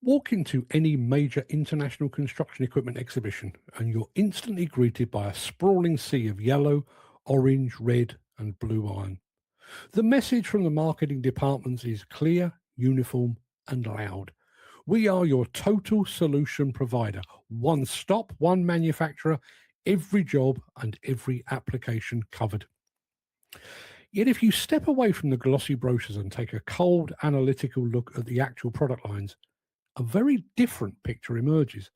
Walk into any major international construction equipment exhibition and you're instantly greeted by a sprawling sea of yellow, orange, red, and blue iron. The message from the marketing departments is clear, uniform, and loud. We are your total solution provider. One stop, one manufacturer, every job and every application covered. Yet if you step away from the glossy brochures and take a cold, analytical look at the actual product lines, a very different picture emerges.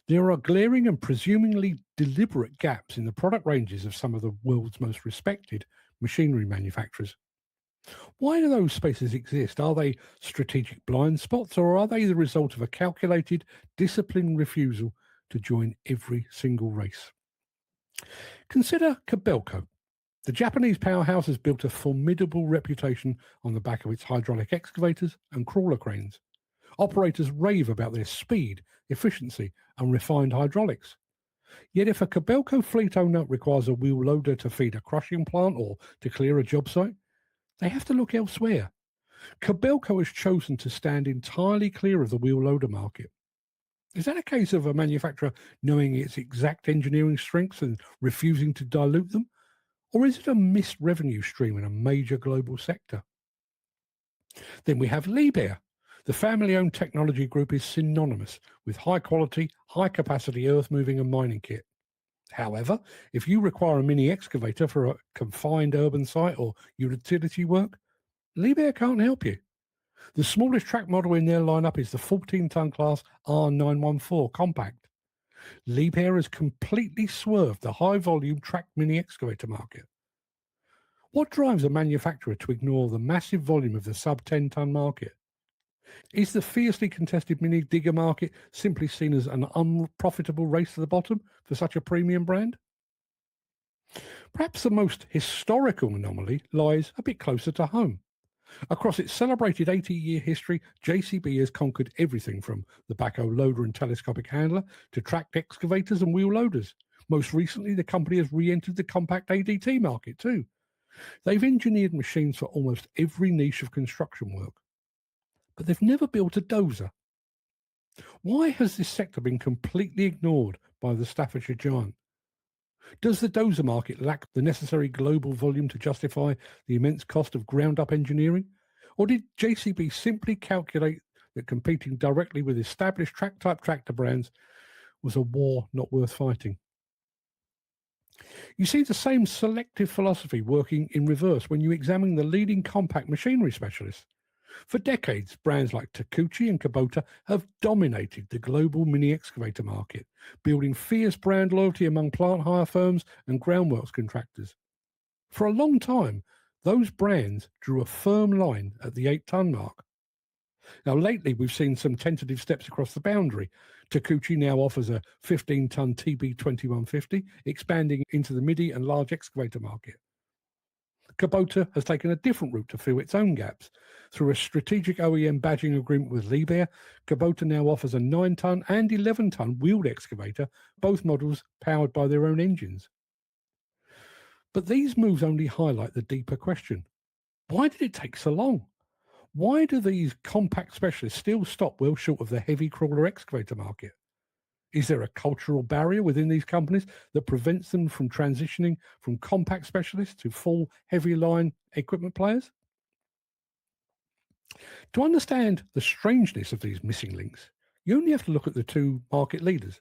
There are glaring and presumably deliberate gaps in the product ranges of some of the world's most respected machinery manufacturers. Why do those spaces exist? Are they strategic blind spots, or are they the result of a calculated, disciplined refusal to join every single race? Consider Kobelco. The Japanese powerhouse has built a formidable reputation on the back of its hydraulic excavators and crawler cranes. Operators rave about their speed, efficiency, and refined hydraulics. Yet if a Kobelco fleet owner requires a wheel loader to feed a crushing plant or to clear a job site, they have to look elsewhere. Kobelco has chosen to stand entirely clear of the wheel loader market. Is that a case of a manufacturer knowing its exact engineering strengths and refusing to dilute them? Or is it a missed revenue stream in a major global sector? Then we have Liebherr. The family-owned technology group is synonymous with high-quality, high-capacity earth-moving and mining kit. However, if you require a mini excavator for a confined urban site or utility work, Liebherr can't help you. The smallest track model in their lineup is the 14-ton class R914 compact. Liebherr has completely swerved the high-volume track mini excavator market. What drives a manufacturer to ignore the massive volume of the sub-10-ton market? Is the fiercely contested mini digger market simply seen as an unprofitable race to the bottom for such a premium brand? Perhaps the most historical anomaly lies a bit closer to home. Across its celebrated 80-year history, JCB has conquered everything from the backhoe loader and telescopic handler to tracked excavators and wheel loaders. Most recently, the company has re-entered the compact ADT market too. They've engineered machines for almost every niche of construction work, but they've never built a dozer. Why has this sector been completely ignored by the Staffordshire giant? Does the dozer market lack the necessary global volume to justify the immense cost of ground-up engineering? Or did JCB simply calculate that competing directly with established track-type tractor brands was a war not worth fighting? You see the same selective philosophy working in reverse when you examine the leading compact machinery specialists. For decades, brands like Takeuchi and Kubota have dominated the global mini excavator market, building fierce brand loyalty among plant hire firms and groundworks contractors. For a long time, those brands drew a firm line at the 8-ton mark. Now, lately, we've seen some tentative steps across the boundary. Takeuchi now offers a 15-ton TB2150, expanding into the midi and large excavator market. Kubota has taken a different route to fill its own gaps. Through a strategic OEM badging agreement with Liebherr, Kubota now offers a 9-ton and 11-ton wheeled excavator, both models powered by their own engines. But these moves only highlight the deeper question. Why did it take so long? Why do these compact specialists still stop well short of the heavy crawler excavator market? Is there a cultural barrier within these companies that prevents them from transitioning from compact specialists to full heavy line equipment players? To understand the strangeness of these missing links, you only have to look at the two market leaders,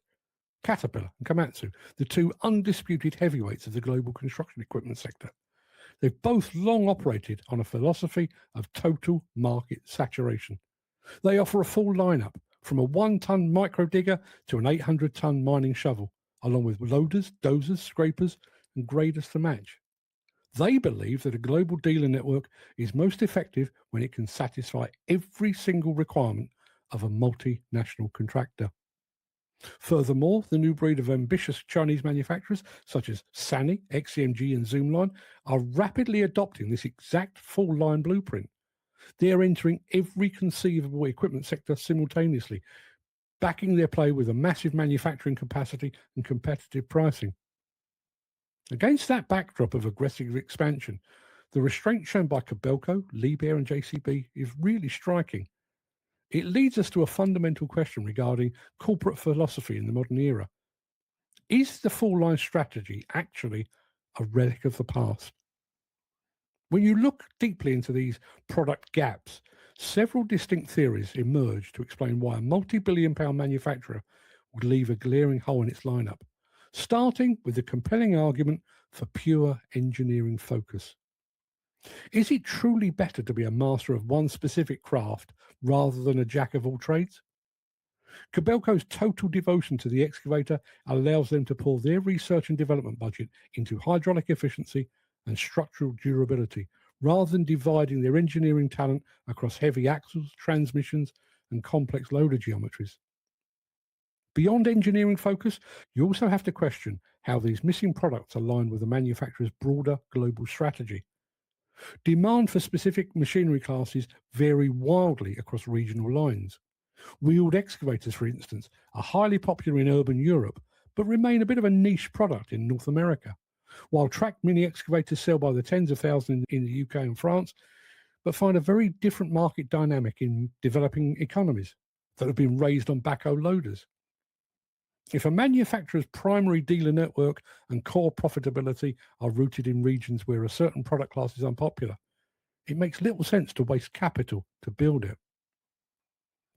Caterpillar and Komatsu, the two undisputed heavyweights of the global construction equipment sector. They've both long operated on a philosophy of total market saturation. They offer a full lineup, from a 1-ton micro digger to an 800-ton mining shovel, along with loaders, dozers, scrapers, and graders to match. They believe that a global dealer network is most effective when it can satisfy every single requirement of a multinational contractor. Furthermore, the new breed of ambitious Chinese manufacturers, such as Sany, XCMG, and Zoomlion, are rapidly adopting this exact full-line blueprint. They are entering every conceivable equipment sector simultaneously, backing their play with a massive manufacturing capacity and competitive pricing. Against that backdrop of aggressive expansion, the restraint shown by Kobelco, Liebherr, and JCB is really striking. It leads us to a fundamental question regarding corporate philosophy in the modern era. Is the full line strategy actually a relic of the past? When you look deeply into these product gaps, several distinct theories emerge to explain why a multi-billion-pound manufacturer would leave a glaring hole in its lineup, starting with the compelling argument for pure engineering focus. Is it truly better to be a master of one specific craft rather than a jack of all trades? Kobelco's total devotion to the excavator allows them to pour their research and development budget into hydraulic efficiency and structural durability, rather than dividing their engineering talent across heavy axles, transmissions, and complex loader geometries. Beyond engineering focus, you also have to question how these missing products align with the manufacturer's broader global strategy. Demand for specific machinery classes vary wildly across regional lines. Wheeled excavators, for instance, are highly popular in urban Europe, but remain a bit of a niche product in North America, while tracked mini excavators sell by the tens of thousands in the UK and France, but find a very different market dynamic in developing economies that have been raised on backhoe loaders. If a manufacturer's primary dealer network and core profitability are rooted in regions where a certain product class is unpopular, it makes little sense to waste capital to build it.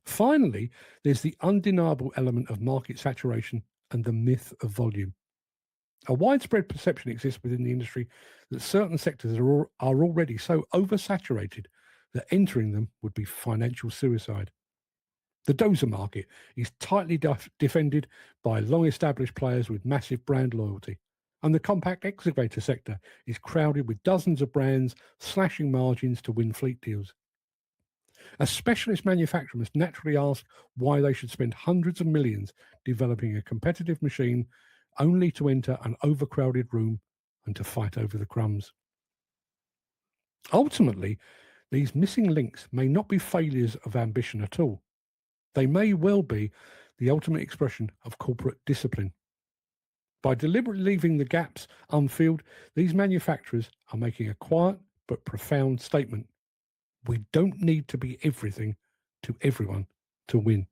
Finally, there's the undeniable element of market saturation and the myth of volume. A widespread perception exists within the industry that certain sectors are already so oversaturated that entering them would be financial suicide. The dozer market is tightly defended by long-established players with massive brand loyalty, and the compact excavator sector is crowded with dozens of brands slashing margins to win fleet deals. A specialist manufacturer must naturally ask why they should spend hundreds of millions developing a competitive machine only to enter an overcrowded room and to fight over the crumbs. Ultimately, these missing links may not be failures of ambition at all. They may well be the ultimate expression of corporate discipline. By deliberately leaving the gaps unfilled, these manufacturers are making a quiet but profound statement. We don't need to be everything to everyone to win.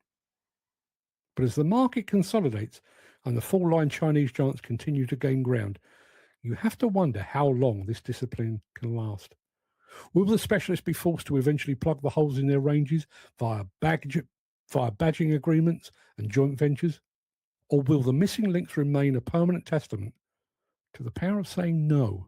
But as the market consolidates and the full-line Chinese giants continue to gain ground, you have to wonder how long this discipline can last. Will the specialists be forced to eventually plug the holes in their ranges via badging agreements and joint ventures? Or will the missing links remain a permanent testament to the power of saying no